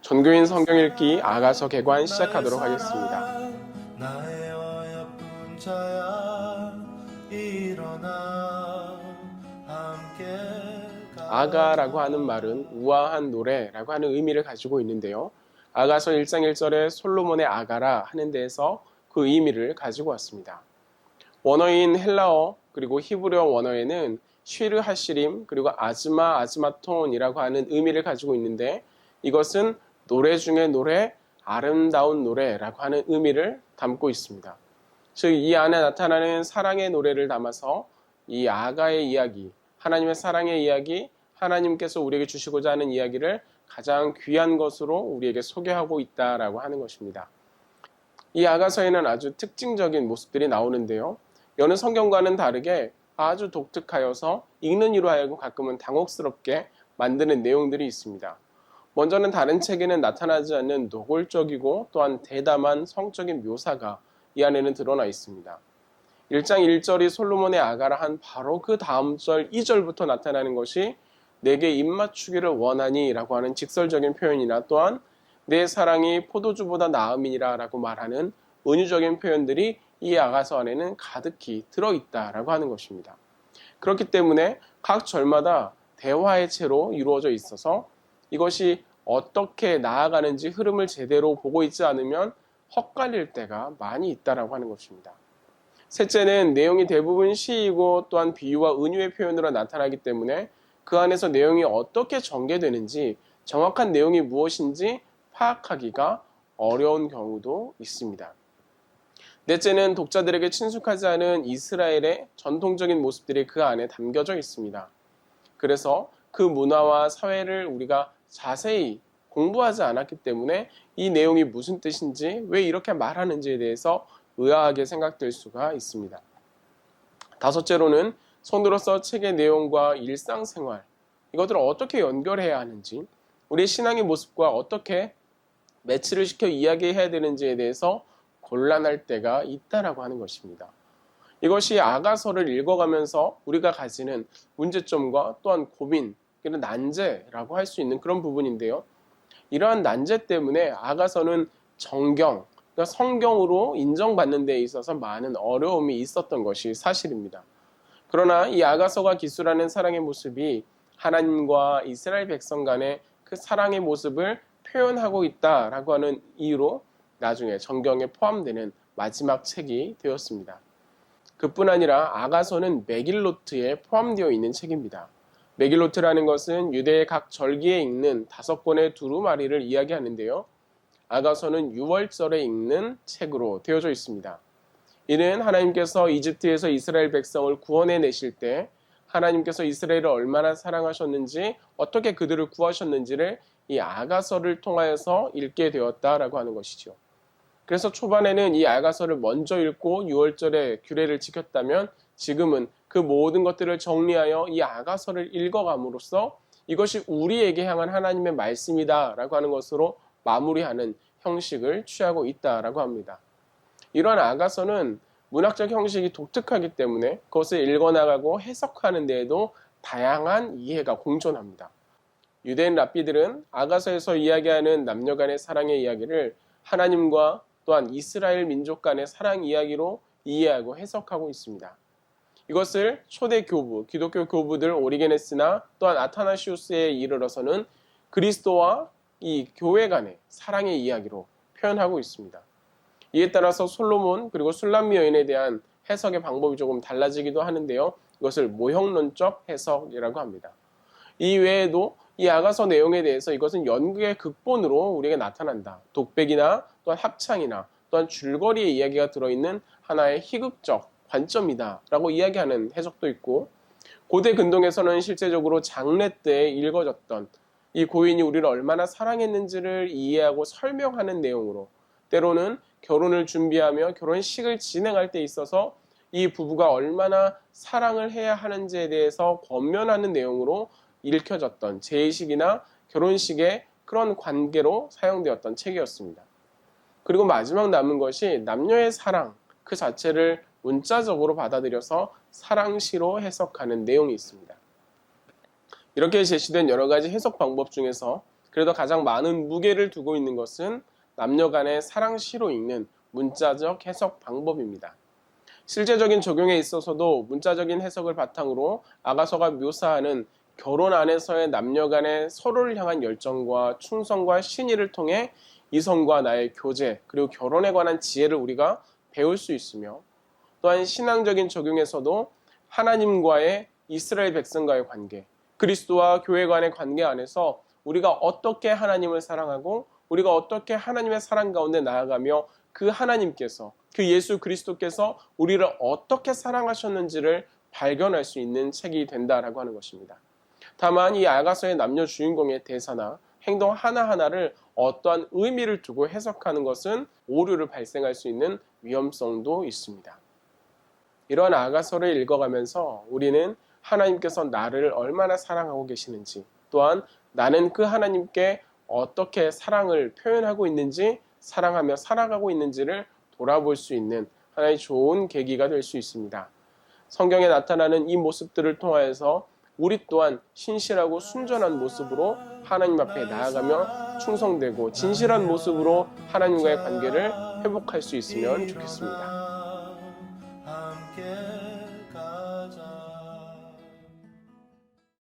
전교인 성경 읽기 아가서 개관 시작하도록 하겠습니다. 나의 어여쁜 자야 일어나 함께 아가라고 하는 말은 우아한 노래라고 하는 의미를 가지고 있는데요. 아가서 1장 1절에 솔로몬의 아가라 하는 데에서 그 의미를 가지고 왔습니다. 원어인 헬라어 그리고 히브리어 원어에는 쉬르 하시림 그리고 아즈마톤이라고 하는 의미를 가지고 있는데 이것은 노래 중에 노래, 아름다운 노래라고 하는 의미를 담고 있습니다. 즉 이 안에 나타나는 사랑의 노래를 담아서 이 아가의 이야기, 하나님의 사랑의 이야기, 하나님께서 우리에게 주시고자 하는 이야기를 가장 귀한 것으로 우리에게 소개하고 있다라고 하는 것입니다. 이 아가서에는 아주 특징적인 모습들이 나오는데요. 여느 성경과는 다르게 아주 독특하여서 읽는 이로 하여금 가끔은 당혹스럽게 만드는 내용들이 있습니다. 먼저는 다른 책에는 나타나지 않는 노골적이고 또한 대담한 성적인 묘사가 이 안에는 드러나 있습니다. 1장 1절이 솔로몬의 아가라 한 바로 그 다음 절 2절부터 나타나는 것이 내게 입맞추기를 원하니 라고 하는 직설적인 표현이나 또한 내 사랑이 포도주보다 나음이니라 라고 말하는 은유적인 표현들이 이 아가서 안에는 가득히 들어있다라고 하는 것입니다. 그렇기 때문에 각 절마다 대화의 채로 이루어져 있어서 이것이 어떻게 나아가는지 흐름을 제대로 보고 있지 않으면 헛갈릴 때가 많이 있다라고 하는 것입니다. 셋째는 내용이 대부분 시이고 또한 비유와 은유의 표현으로 나타나기 때문에 그 안에서 내용이 어떻게 전개되는지 정확한 내용이 무엇인지 파악하기가 어려운 경우도 있습니다. 넷째는 독자들에게 친숙하지 않은 이스라엘의 전통적인 모습들이 그 안에 담겨져 있습니다. 그래서 그 문화와 사회를 우리가 자세히 공부하지 않았기 때문에 이 내용이 무슨 뜻인지 왜 이렇게 말하는지에 대해서 의아하게 생각될 수가 있습니다. 다섯째로는 성도로서 책의 내용과 일상생활 이것들을 어떻게 연결해야 하는지 우리 신앙의 모습과 어떻게 매치를 시켜 이야기해야 되는지에 대해서 곤란할 때가 있다라고 하는 것입니다. 이것이 아가서를 읽어가면서 우리가 가지는 문제점과 또한 고민, 난제라고 할 수 있는 그런 부분인데요. 이러한 난제 때문에 아가서는 정경, 그러니까 성경으로 인정받는 데 있어서 많은 어려움이 있었던 것이 사실입니다. 그러나 이 아가서가 기술하는 사랑의 모습이 하나님과 이스라엘 백성 간의 그 사랑의 모습을 표현하고 있다라고 하는 이유로 나중에 정경에 포함되는 마지막 책이 되었습니다. 그뿐 아니라 아가서는 메길로트에 포함되어 있는 책입니다. 메길로트라는 것은 유대의 각 절기에 읽는 5권의 두루마리를 이야기하는데요. 아가서는 6월절에 읽는 책으로 되어져 있습니다. 이는 하나님께서 이집트에서 이스라엘 백성을 구원해 내실 때 하나님께서 이스라엘을 얼마나 사랑하셨는지 어떻게 그들을 구하셨는지를 이 아가서를 통하여서 읽게 되었다라고 하는 것이죠. 그래서 초반에는 이 아가서를 먼저 읽고 6월절에 규례를 지켰다면 지금은 그 모든 것들을 정리하여 이 아가서를 읽어감으로써 이것이 우리에게 향한 하나님의 말씀이다라고 하는 것으로 마무리하는 형식을 취하고 있다라고 합니다. 이러한 아가서는 문학적 형식이 독특하기 때문에 그것을 읽어나가고 해석하는 데에도 다양한 이해가 공존합니다. 유대인 랍비들은 아가서에서 이야기하는 남녀 간의 사랑의 이야기를 하나님과 또한 이스라엘 민족 간의 사랑 이야기로 이해하고 해석하고 있습니다. 이것을 초대 교부, 기독교 교부들 오리게네스나 또한 아타나시우스에 이르러서는 그리스도와 이 교회 간의 사랑의 이야기로 표현하고 있습니다. 이에 따라서 솔로몬 그리고 술람미 여인에 대한 해석의 방법이 조금 달라지기도 하는데요. 이것을 모형론적 해석이라고 합니다. 이 외에도 이 아가서 내용에 대해서 이것은 연극의 극본으로 우리에게 나타난다. 독백이나 또한 합창이나 또한 줄거리의 이야기가 들어있는 하나의 희극적 관점이다 라고 이야기하는 해석도 있고 고대 근동에서는 실제적으로 장례 때 읽어졌던 이 고인이 우리를 얼마나 사랑했는지를 이해하고 설명하는 내용으로 때로는 결혼을 준비하며 결혼식을 진행할 때 있어서 이 부부가 얼마나 사랑을 해야 하는지에 대해서 권면하는 내용으로 읽혀졌던 재회식이나 결혼식의 그런 관계로 사용되었던 책이었습니다. 그리고 마지막 남은 것이 남녀의 사랑 그 자체를 문자적으로 받아들여서 사랑시로 해석하는 내용이 있습니다. 이렇게 제시된 여러 가지 해석 방법 중에서 그래도 가장 많은 무게를 두고 있는 것은 남녀 간의 사랑시로 읽는 문자적 해석 방법입니다. 실제적인 적용에 있어서도 문자적인 해석을 바탕으로 아가서가 묘사하는 결혼 안에서의 남녀 간의 서로를 향한 열정과 충성과 신의를 통해 이성과 나의 교제 그리고 결혼에 관한 지혜를 우리가 배울 수 있으며, 또한 신앙적인 적용에서도 하나님과의 이스라엘 백성과의 관계, 그리스도와 교회 간의 관계 안에서 우리가 어떻게 하나님을 사랑하고 우리가 어떻게 하나님의 사랑 가운데 나아가며 그 하나님께서, 그 예수 그리스도께서 우리를 어떻게 사랑하셨는지를 발견할 수 있는 책이 된다라고 하는 것입니다. 다만 이 아가서의 남녀 주인공의 대사나 행동 하나하나를 어떠한 의미를 두고 해석하는 것은 오류를 발생할 수 있는 위험성도 있습니다. 이러한 아가서를 읽어가면서 우리는 하나님께서 나를 얼마나 사랑하고 계시는지, 또한 나는 그 하나님께 어떻게 사랑을 표현하고 있는지, 사랑하며 살아가고 있는지를 돌아볼 수 있는 하나의 좋은 계기가 될 수 있습니다. 성경에 나타나는 이 모습들을 통하여서 우리 또한 신실하고 순전한 모습으로 하나님 앞에 나아가며 충성되고 진실한 모습으로 하나님과의 관계를 회복할 수 있으면 좋겠습니다.